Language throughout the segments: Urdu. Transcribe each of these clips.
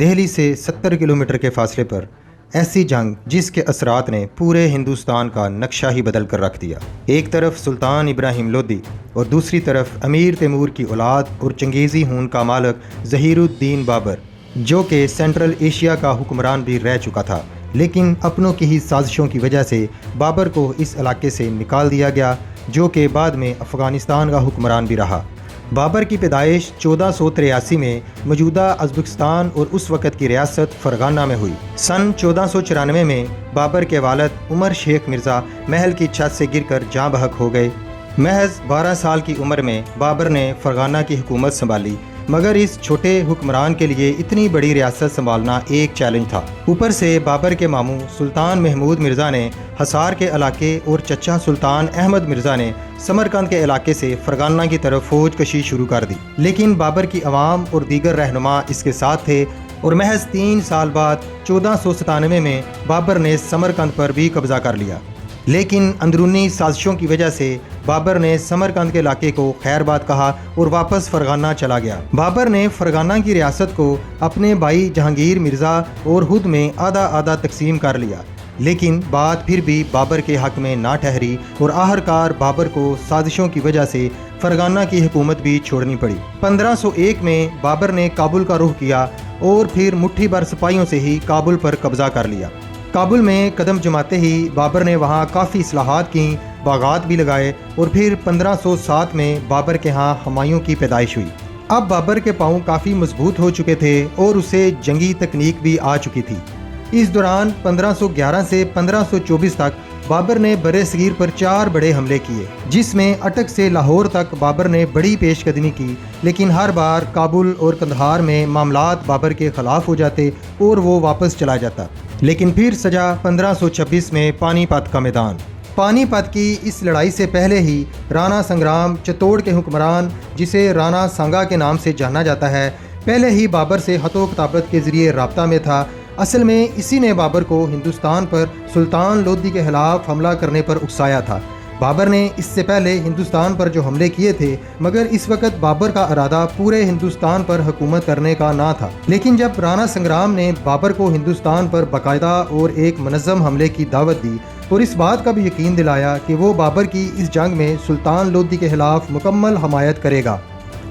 دہلی سے 70 کلومیٹر کے فاصلے پر ایسی جنگ جس کے اثرات نے پورے ہندوستان کا نقشہ ہی بدل کر رکھ دیا۔ ایک طرف سلطان ابراہیم لودھی اور دوسری طرف امیر تیمور کی اولاد اور چنگیزی ہون کا مالک ظہیر الدین بابر، جو کہ سینٹرل ایشیا کا حکمران بھی رہ چکا تھا، لیکن اپنوں کی ہی سازشوں کی وجہ سے بابر کو اس علاقے سے نکال دیا گیا، جو کہ بعد میں افغانستان کا حکمران بھی رہا۔ بابر کی پیدائش 1483 میں موجودہ ازبکستان اور اس وقت کی ریاست فرغانہ میں ہوئی۔ سن 1494 میں بابر کے والد عمر شیخ مرزا محل کی چھت سے گر کر جاں بحق ہو گئے۔ محض 12 سال کی عمر میں بابر نے فرغانہ کی حکومت سنبھالی، مگر اس چھوٹے حکمران کے لیے اتنی بڑی ریاست سنبھالنا ایک چیلنج تھا۔ اوپر سے بابر کے ماموں سلطان محمود مرزا نے حصار کے علاقے اور چچا سلطان احمد مرزا نے سمرقند کے علاقے سے فرغانہ کی طرف فوج کشی شروع کر دی، لیکن بابر کی عوام اور دیگر رہنما اس کے ساتھ تھے، اور محض 3 سال بعد 1497 میں بابر نے سمرقند پر بھی قبضہ کر لیا۔ لیکن اندرونی سازشوں کی وجہ سے بابر نے سمرقند کے علاقے کو خیر بات کہا اور واپس فرغانہ چلا گیا۔ بابر نے فرغانہ کی ریاست کو اپنے بھائی جہانگیر مرزا اور خود میں آدھا آدھا تقسیم کر لیا، لیکن بات پھر بھی بابر کے حق میں نہ ٹھہری اور آخرکار بابر کو سازشوں کی وجہ سے فرغانہ کی حکومت بھی چھوڑنی پڑی۔ 1501 میں بابر نے کابل کا رخ کیا اور پھر مٹھی بھر سپاہیوں سے ہی کابل پر قبضہ کر لیا۔ کابل میں قدم جماتے ہی بابر نے وہاں کافی اصلاحات کیں، باغات بھی لگائے، اور پھر 1507 میں بابر کے ہاں ہمایوں کی پیدائش ہوئی۔ اب بابر کے پاؤں کافی مضبوط ہو چکے تھے اور اسے جنگی تکنیک بھی آ چکی تھی۔ اس دوران 1511 سے 1524 تک بابر نے برِ صغیر پر 4 بڑے حملے کیے، جس میں اٹک سے لاہور تک بابر نے بڑی پیش قدمی کی، لیکن ہر بار کابل اور قندھار میں معاملات بابر کے خلاف ہو جاتے اور وہ واپس چلا جاتا۔ لیکن پھر سجا 1526 میں پانی پت کا میدان۔ پانی پت کی اس لڑائی سے پہلے ہی رانا سنگرام چتوڑ کے حکمران، جسے رانا سانگا کے نام سے جانا جاتا ہے، پہلے ہی بابر سے خط و کتابت کے ذریعے رابطہ میں تھا۔ اصل میں اسی نے بابر کو ہندوستان پر سلطان لودھی کے خلاف حملہ کرنے پر اکسایا تھا۔ بابر نے اس سے پہلے ہندوستان پر جو حملے کیے تھے، مگر اس وقت بابر کا ارادہ پورے ہندوستان پر حکومت کرنے کا نہ تھا۔ لیکن جب رانا سنگرام نے بابر کو ہندوستان پر باقاعدہ اور ایک منظم حملے کی دعوت دی اور اس بات کا بھی یقین دلایا کہ وہ بابر کی اس جنگ میں سلطان لودھی کے خلاف مکمل حمایت کرے گا،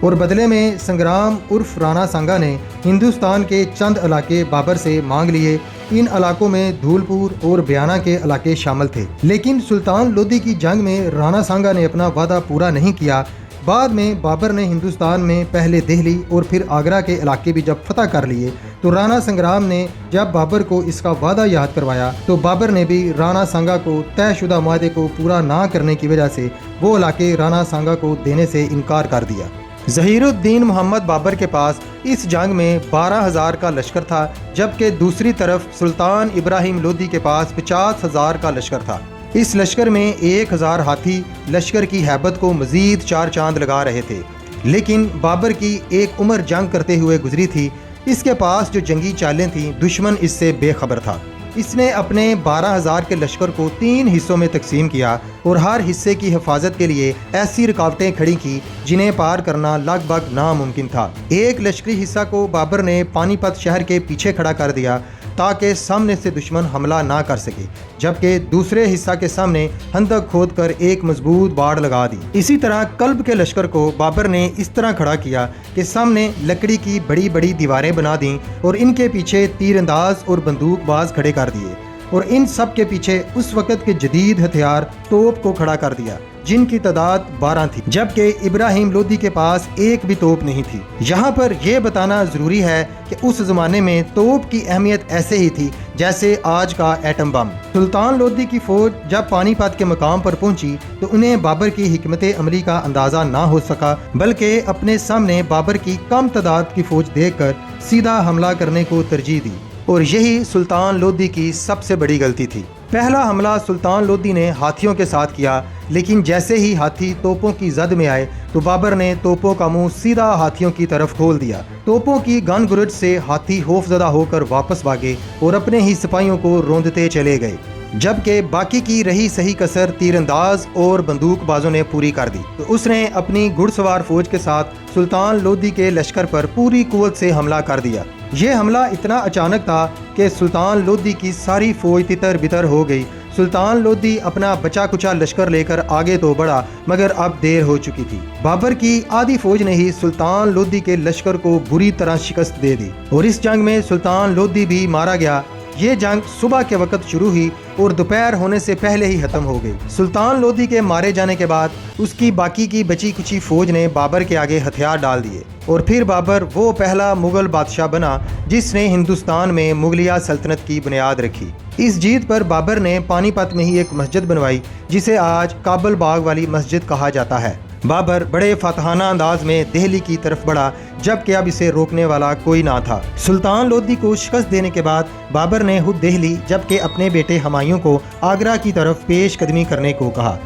اور بدلے میں سنگرام عرف رانا سانگا نے ہندوستان کے چند علاقے بابر سے مانگ لیے۔ ان علاقوں میں دھول پور اور بیانہ کے علاقے شامل تھے، لیکن سلطان لودھی کی جنگ میں رانا سانگا نے اپنا وعدہ پورا نہیں کیا۔ بعد میں بابر نے ہندوستان میں پہلے دہلی اور پھر آگرہ کے علاقے بھی جب فتح کر لیے، تو رانا سنگرام نے جب بابر کو اس کا وعدہ یاد کروایا تو بابر نے بھی رانا سانگا کو طے شدہ معاہدے کو پورا نہ کرنے کی وجہ سے وہ علاقے رانا سانگا کو دینے سے انکار کر دیا۔ ظہیر الدین محمد بابر کے پاس اس جنگ میں 12,000 کا لشکر تھا، جبکہ دوسری طرف سلطان ابراہیم لودھی کے پاس 50,000 کا لشکر تھا۔ اس لشکر میں 1,000 ہاتھی لشکر کی ہیبت کو مزید 4 چاند لگا رہے تھے، لیکن بابر کی ایک عمر جنگ کرتے ہوئے گزری تھی۔ اس کے پاس جو جنگی چالیں تھیں، دشمن اس سے بے خبر تھا۔ اس نے اپنے 12,000 کے لشکر کو 3 حصوں میں تقسیم کیا اور ہر حصے کی حفاظت کے لیے ایسی رکاوٹیں کھڑی کی جنہیں پار کرنا لگ بھگ ناممکن تھا۔ ایک لشکری حصہ کو بابر نے پانی پت شہر کے پیچھے کھڑا کر دیا تاکہ سامنے سے دشمن حملہ نہ کر سکے، جبکہ دوسرے حصہ کے سامنے خندق کھود کر ایک مضبوط باڑ لگا دی۔ اسی طرح کلب کے لشکر کو بابر نے اس طرح کھڑا کیا کہ سامنے لکڑی کی بڑی بڑی دیواریں بنا دیں اور ان کے پیچھے تیر انداز اور بندوق باز کھڑے کر دیے، اور ان سب کے پیچھے اس وقت کے جدید ہتھیار توپ کو کھڑا کر دیا، جن کی تعداد 12 تھی، جبکہ ابراہیم لودھی کے پاس ایک بھی توپ نہیں تھی۔ یہاں پر یہ بتانا ضروری ہے کہ اس زمانے میں توپ کی اہمیت ایسے ہی تھی جیسے آج کا ایٹم بم۔ سلطان لودھی کی فوج جب پانی پت کے مقام پر پہنچی تو انہیں بابر کی حکمت عملی کا اندازہ نہ ہو سکا، بلکہ اپنے سامنے بابر کی کم تعداد کی فوج دیکھ کر سیدھا حملہ کرنے کو ترجیح دی، اور یہی سلطان لودھی کی سب سے بڑی غلطی تھی۔ پہلا حملہ سلطان لودھی نے ہاتھیوں کے ساتھ کیا، لیکن جیسے ہی ہاتھی توپوں کی زد میں آئے تو بابر نے توپوں کا منہ سیدھا ہاتھیوں کی طرف کھول دیا۔ توپوں کی گن گرج سے ہاتھی خوف زدہ ہو کر واپس بھاگے اور اپنے ہی سپاہیوں کو روندتے چلے گئے۔ جبکہ باقی کی رہی صحیح کسر تیر انداز اور بندوق بازوں نے پوری کر دی تو اس نے اپنی گھڑ سوار فوج کے ساتھ سلطان لودھی کے لشکر پر پوری قوت سے حملہ کر دیا۔ یہ حملہ اتنا اچانک تھا کہ سلطان لودھی کی ساری فوج تتر بتر ہو گئی۔ سلطان لودھی اپنا بچا کچا لشکر لے کر آگے تو بڑھا مگر اب دیر ہو چکی تھی۔ بابر کی آدھی فوج نے ہی سلطان لودھی کے لشکر کو بری طرح شکست دے دی اور اس جنگ میں سلطان لودھی بھی مارا گیا۔ یہ جنگ صبح کے وقت شروع ہوئی اور دوپہر ہونے سے پہلے ہی ختم ہو گئی۔ سلطان لودھی کے مارے جانے کے بعد اس کی باقی کی بچی کچی فوج نے بابر کے آگے ہتھیار ڈال دیے اور پھر بابر وہ پہلا مغل بادشاہ بنا جس نے ہندوستان میں مغلیہ سلطنت کی بنیاد رکھی۔ اس جیت پر بابر نے پانی پت میں ہی ایک مسجد بنوائی جسے آج کابل باغ والی مسجد کہا جاتا ہے۔ بابر بڑے فاتحانہ انداز میں دہلی کی طرف بڑھا جبکہ اب اسے روکنے والا کوئی نہ تھا۔ سلطان لودھی کو شکست دینے کے بعد بابر نے خود دہلی جبکہ اپنے بیٹے ہمایوں کو آگرہ کی طرف پیش قدمی کرنے کو کہا۔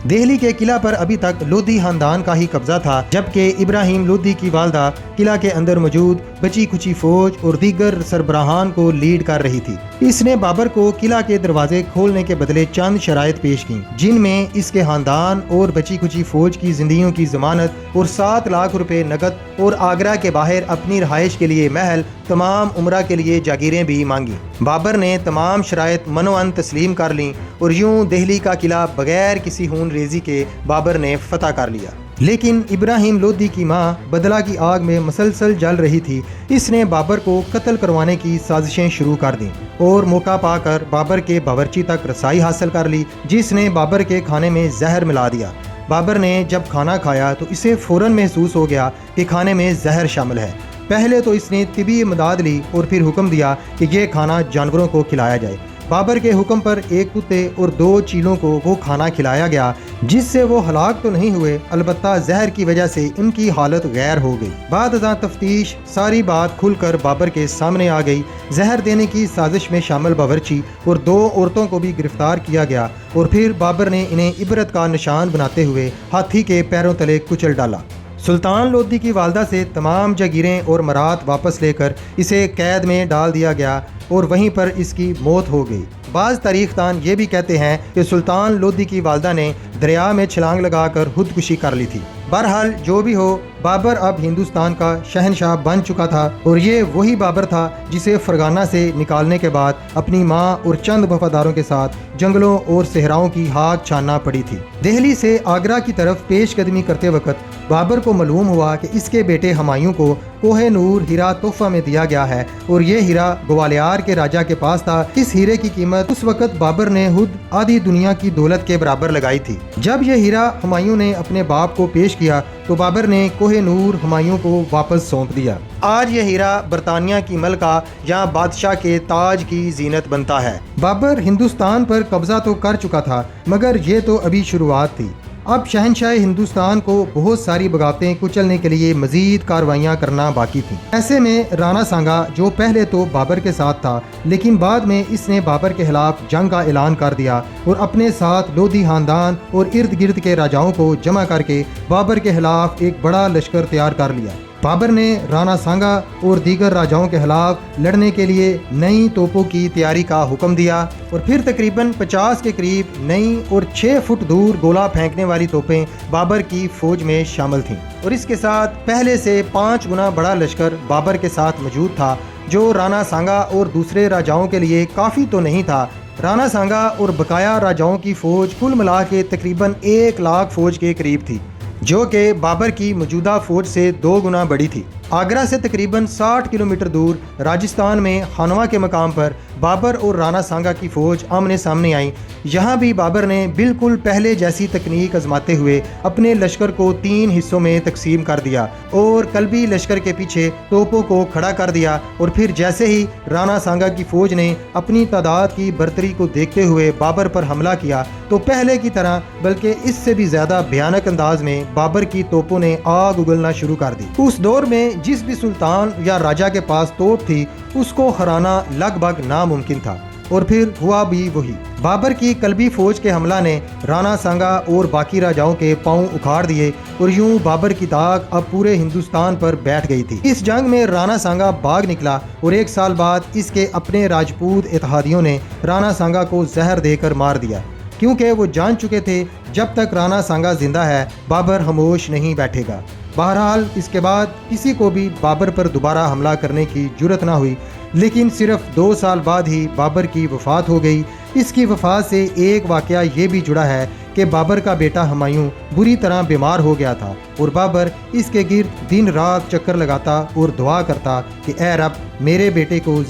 دہلی کے قلعہ پر ابھی تک لودھی خاندان کا ہی قبضہ تھا جبکہ ابراہیم لودھی کی والدہ قلعہ کے اندر موجود بچی کچی فوج اور دیگر سربراہان کو لیڈ کر رہی تھی۔ اس نے بابر کو قلعہ کے دروازے کھولنے کے بدلے چند شرائط پیش کی جن میں اس کے خاندان اور بچی کچی فوج کی زندگیوں کی ضمانت اور 7 لاکھ روپے نقد اور آگرہ کے باہر اپنی رہائش کے لیے محل، تمام عمرہ کے لیے جاگیریں بھی مانگی۔ بابر نے تمام شرائط منوعن تسلیم کر لیں اور یوں دہلی کا قلعہ بغیر کسی خون ریزی کے بابر نے فتح کر لیا۔ لیکن ابراہیم لودھی کی ماں بدلہ کی آگ میں مسلسل جل رہی تھی۔ اس نے بابر کو قتل کروانے کی سازشیں شروع کر دیں اور موقع پا کر بابر کے باورچی تک رسائی حاصل کر لی جس نے بابر کے کھانے میں زہر ملا دیا۔ بابر نے جب کھانا کھایا تو اسے فوراً محسوس ہو گیا کہ کھانے میں زہر شامل ہے۔ پہلے تو اس نے طبی امداد لی اور پھر حکم دیا کہ یہ کھانا جانوروں کو کھلایا جائے۔ بابر کے حکم پر 1 کتے اور 2 چیلوں کو وہ کھانا کھلایا گیا جس سے وہ ہلاک تو نہیں ہوئے، البتہ زہر کی وجہ سے ان کی حالت غیر ہو گئی۔ بعد ازاں تفتیش ساری بات کھل کر بابر کے سامنے آ گئی۔ زہر دینے کی سازش میں شامل باورچی اور 2 عورتوں کو بھی گرفتار کیا گیا اور پھر بابر نے انہیں عبرت کا نشان بناتے ہوئے ہاتھی کے پیروں تلے کچل ڈالا۔ سلطان لودھی کی والدہ سے تمام جاگیریں اور مرات واپس لے کر اسے قید میں ڈال دیا گیا اور وہیں پر اس کی موت ہو گئی۔ بعض تاریخ دان یہ بھی کہتے ہیں کہ سلطان لودھی کی والدہ نے دریا میں چھلانگ لگا کر خودکشی کر لی تھی۔ بہرحال جو بھی ہو، بابر اب ہندوستان کا شہنشاہ بن چکا تھا اور یہ وہی بابر تھا جسے فرغانہ سے نکالنے کے بعد اپنی ماں اور چند وفاداروں کے ساتھ جنگلوں اور صحراؤں کی ہاک چھاننا پڑی تھی۔ دہلی سے آگرہ کی طرف پیش قدمی کرتے وقت بابر کو معلوم ہوا کہ اس کے بیٹے ہمایوں کو کوہ نور ہیرا تحفہ میں دیا گیا ہے اور یہ ہیرا گوالیار کے راجہ کے پاس تھا۔ اس ہیرے کی قیمت اس وقت بابر نے خود آدھی دنیا کی دولت کے برابر لگائی تھی۔ جب یہ ہیرا ہمایوں نے اپنے باپ کو پیش کیا تو بابر نے کوہ نور ہمایوں کو واپس سونپ دیا۔ آج یہ ہیرا برطانیہ کی ملکہ یا بادشاہ کے تاج کی زینت بنتا ہے۔ بابر ہندوستان پر قبضہ تو کر چکا تھا مگر یہ تو ابھی شروعات تھی۔ اب شہنشاہ ہندوستان کو بہت ساری بغاوتیں کچلنے کے لیے مزید کارروائیاں کرنا باقی تھیں۔ ایسے میں رانا سانگا جو پہلے تو بابر کے ساتھ تھا لیکن بعد میں اس نے بابر کے خلاف جنگ کا اعلان کر دیا اور اپنے ساتھ لودھی خاندان اور ارد گرد کے راجاؤں کو جمع کر کے بابر کے خلاف ایک بڑا لشکر تیار کر لیا۔ بابر نے رانا سانگا اور دیگر راجاؤں کے خلاف لڑنے کے لیے نئی توپوں کی تیاری کا حکم دیا اور پھر تقریباً 50 کے قریب نئی اور 6 فٹ دور گولہ پھینکنے والی توپیں بابر کی فوج میں شامل تھیں اور اس کے ساتھ پہلے سے 5 گنا بڑا لشکر بابر کے ساتھ موجود تھا جو رانا سانگا اور دوسرے راجاؤں کے لیے کافی تو نہیں تھا۔ رانا سانگا اور بقایا راجاؤں کی فوج کل ملا کے تقریباً 1 لاکھ فوج کے قریب تھی جو کہ بابر کی موجودہ فوج سے 2 گنا بڑی تھی۔ آگرہ سے تقریباً 60 کلومیٹر دور راجستھان میں خانوا کے مقام پر بابر اور رانا سانگا کی فوج آمنے سامنے آئیں۔ یہاں بھی بابر نے بالکل پہلے جیسی تکنیک آزماتے ہوئے اپنے لشکر کو 3 حصوں میں تقسیم کر دیا اور قلبی لشکر کے پیچھے توپوں کو کھڑا کر دیا اور پھر جیسے ہی رانا سانگا کی فوج نے اپنی تعداد کی برتری کو دیکھتے ہوئے بابر پر حملہ کیا تو پہلے کی طرح بلکہ اس سے بھی زیادہ بھیانک انداز میں بابر کی توپوں نے آگ اگلنا شروع کر دی۔ اس دور میں جس بھی سلطان یا راجہ کے پاس توپ تھی اس کو ہرانا لگ بھگ ناممکن تھا۔ اور پھر ہوا بھی وہی۔ بابر کی قلبی فوج کے حملہ نے رانا سانگا اور باقی راجاؤں کے پاؤں اکھاڑ دیے اور یوں بابر کی داغ اب پورے ہندوستان پر بیٹھ گئی تھی۔ اس جنگ میں رانا سانگا بھاگ نکلا اور 1 سال بعد اس کے اپنے راجپوت اتحادیوں نے رانا سانگا کو زہر دے کر مار دیا، کیونکہ وہ جان چکے تھے جب تک رانا سانگا زندہ ہے بابر خاموش نہیں بیٹھے گا۔ بہرحال اس کے بعد کسی کو بھی بابر پر دوبارہ حملہ کرنے کی جرت نہ ہوئی، لیکن صرف 2 سال بعد ہی بابر کی وفات ہو گئی۔ اس کی وفات سے ایک واقعہ یہ بھی جڑا ہے کہ بابر کا بیٹا ہمایوں بری طرح بیمار ہو گیا تھا اور بابر اس کے گرد دن رات چکر لگاتا اور دعا کرتا کہ اے رب میرے بیٹے کو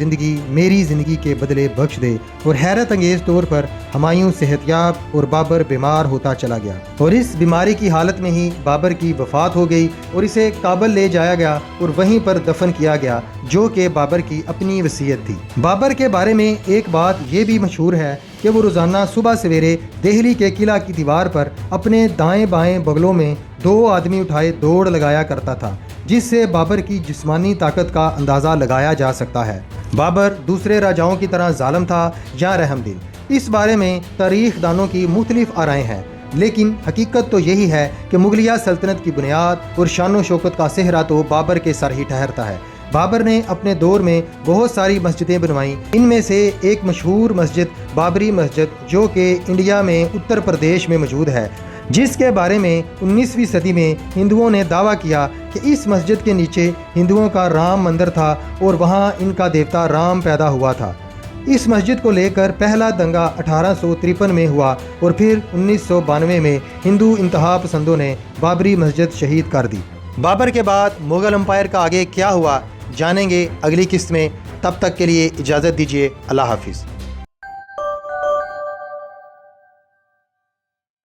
میری زندگی کے بدلے بخش دے، اور حیرت انگیز طور پر ہمایوں صحت یاب اور بابر بیمار ہوتا چلا گیا، اور اس بیماری کی حالت میں ہی بابر کی وفات ہو گئی اور اسے کابل لے جایا گیا اور وہیں پر دفن کیا گیا، جو کہ بابر کی اپنی وصیت تھی۔ بابر کے بارے میں ایک بات یہ بھی مشہور ہے کہ وہ روزانہ صبح سویرے دہلی کے قلعہ کی دیوار پر اپنے دائیں بائیں بغلوں میں 2 آدمی اٹھائے دوڑ لگایا کرتا تھا، جس سے بابر کی جسمانی طاقت کا اندازہ لگایا جا سکتا ہے۔ بابر دوسرے راجاؤں کی طرح ظالم تھا یا رحم دل، اس بارے میں تاریخ دانوں کی مختلف آرائیں ہیں، لیکن حقیقت تو یہی ہے کہ مغلیہ سلطنت کی بنیاد اور شان و شوکت کا صحرا تو بابر کے سر ہی ٹھہرتا ہے۔ بابر نے اپنے دور میں بہت ساری مسجدیں بنوائیں، ان میں سے ایک مشہور مسجد بابری مسجد جو کہ انڈیا میں اتر پردیش میں موجود ہے، جس کے بارے میں 19ویں صدی میں ہندوؤں نے دعویٰ کیا کہ اس مسجد کے نیچے ہندوؤں کا رام مندر تھا اور وہاں ان کا دیوتا رام پیدا ہوا تھا۔ اس مسجد کو لے کر پہلا دنگا 1853 میں ہوا اور پھر 1992 میں ہندو انتہا پسندوں نے بابری مسجد شہید کر دی۔ بابر کے بعد مغل امپائر کا آگے کیا ہوا جانیں گے اگلی قسط میں، تب تک کے لیے اجازت دیجیے، اللہ حافظ۔